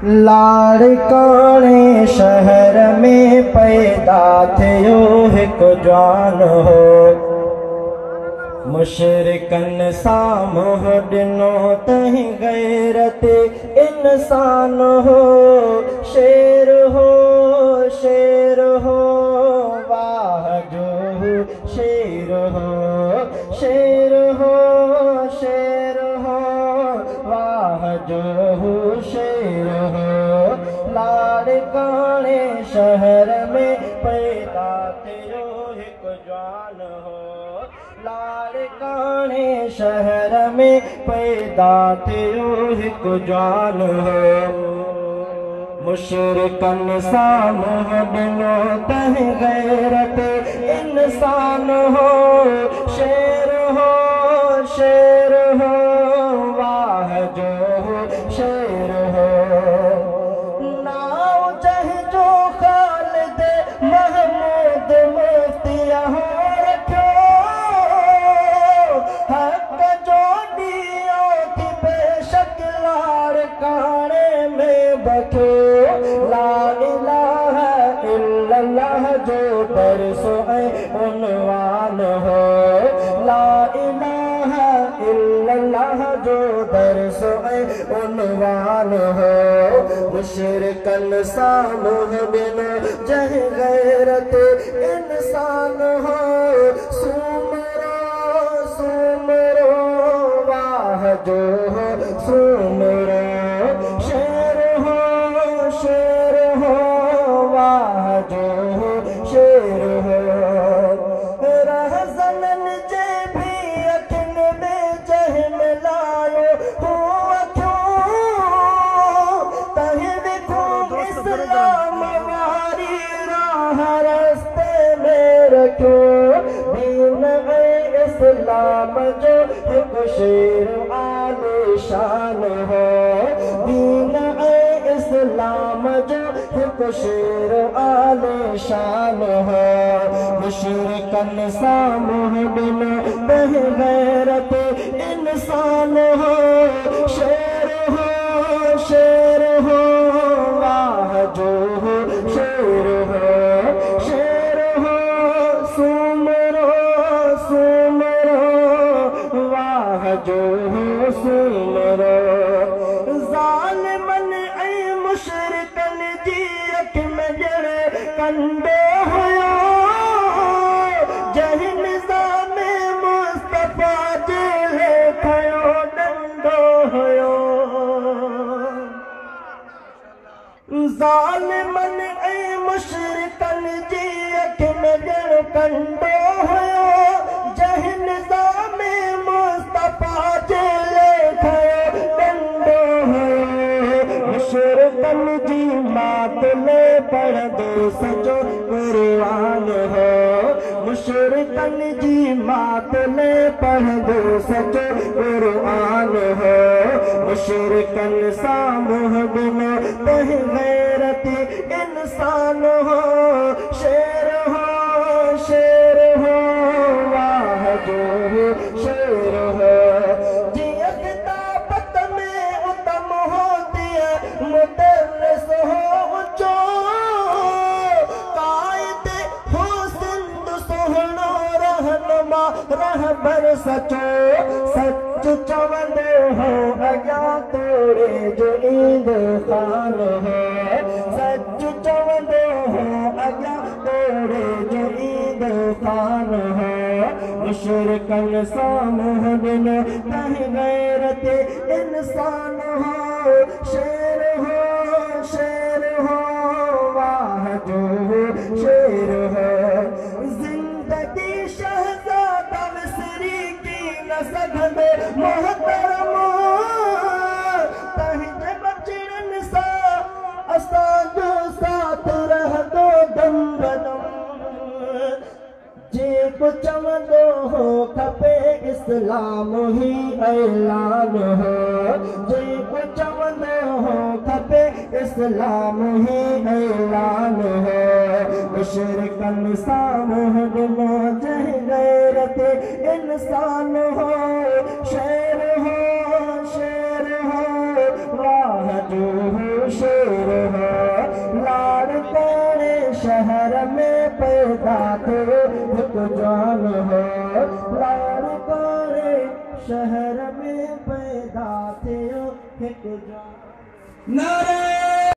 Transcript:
लाड़काने शहर में पैदा थियो हिकु जवान हो, मुशरिकन सामुह ॾिनो तहीं गैरत इंसान हो। शेर हो शेर हो वाह जो शेर हो, शेर हो शेर हो वाह जो शेर हो। लाड़काने शहर में पैदा थियो हिकु जवान हो, लाड़काने शहर में पैदा थियो हिकु जवान हो। मुशरिकन सामुह ॾिनो तहीं गैरत इंसान हो। शेर हो शेर हो वाह जो शेर हो। नाव चाहे जो खालिद महमूद मुफ्तिया हो रखो, हक जो दियो थी बेशक लाड़काने में बखो। ला इलाहा इल्लल्लाह जो दर्सो उन्वान हो, ला इलाहा इल्लल्लाह जो दर्सो उन्वान हो। मुशरिकन सामुह ॾिनो जह गैरत इंसान हो। सुमरो सुमरो वाह जो हो सुमरो। शेर हो शेर हो वाह जो हो शेर हो। रहज़नन जे भी अखिन में जहन लायो हो अखियों, तहीं ॾिठो इस्लाम वारी राह रस्ते में रखो। दीन ऐं इस्लाम जो हिकु शेर आलिशान हो, दीन ऐं इस्लाम जो हिकु शेर आलिशान हो। मुशरिकन सामुह ॾिनो तहीं गैरत इंसान हो। शेर हो शेर हो वाह जो हो शेर हो। शेर हो सुमरो सुमरो वाह जो हो सुमरो। ज़ालिमन ऐं मुशरिकन जी अख में ॼण कंडो हुयो, जंहिं निज़ाम मुस्तफ़ा जे लेखयो ॾंडो हुयो। ज़ालिमन ऐं मुशरिकन जी अख में ॼण कंडो हुयो, जंहिं निज़ाम मुस्तफ़ा जे लेखयो ॾंडो हुयो। मुशरिकन जी मातले पढ़ंदो सचो क़ुरान हो, मुशरिकन जी मातले पढ़ंदो सचो क़ुरान हो। मुशरिकन सामुह ॾिनो तहीं गैरत इंसान हो। शेर हो शेर हो वाह जो हो शेर हो। जिया किताबत में उत्तम होती है मुदर्रिस हो ऊंचो, कायदे हो सिंध सुहिणो रहनुमा रहबर सचो। सच चवंदो हो अॻियां तोड़े जो ईंदो ख़ान हो, सच चवंदो हो अॻियां तोड़े जो ईंदो ख़ान हो। मुशरिकन सामुह ॾिनो तहीं गैरत इंसान हो। शेर हो शेर हो वाह जो हो शेर हो। जिंदगी शहज़ादा मिस्री की न सघंदो मोहतरम, तहीं जे बचड़नि सां असांजो साथ रहंदो दम बदम। जेको चवंदो हो खपे इस्लाम ही ऐलान हो, जेको चवंदो हो खपे इस्लाम ही ऐलान हो। मुशरिकन सामुह ॾिनो जंहिं गैरत इंसान हो। शेर हो शेर हो वाह जो हो शेर हो। लाड़काने शहर में पैदा थे एक जान हो। लाड़काने शहर में पैदा थे एक जान। नारे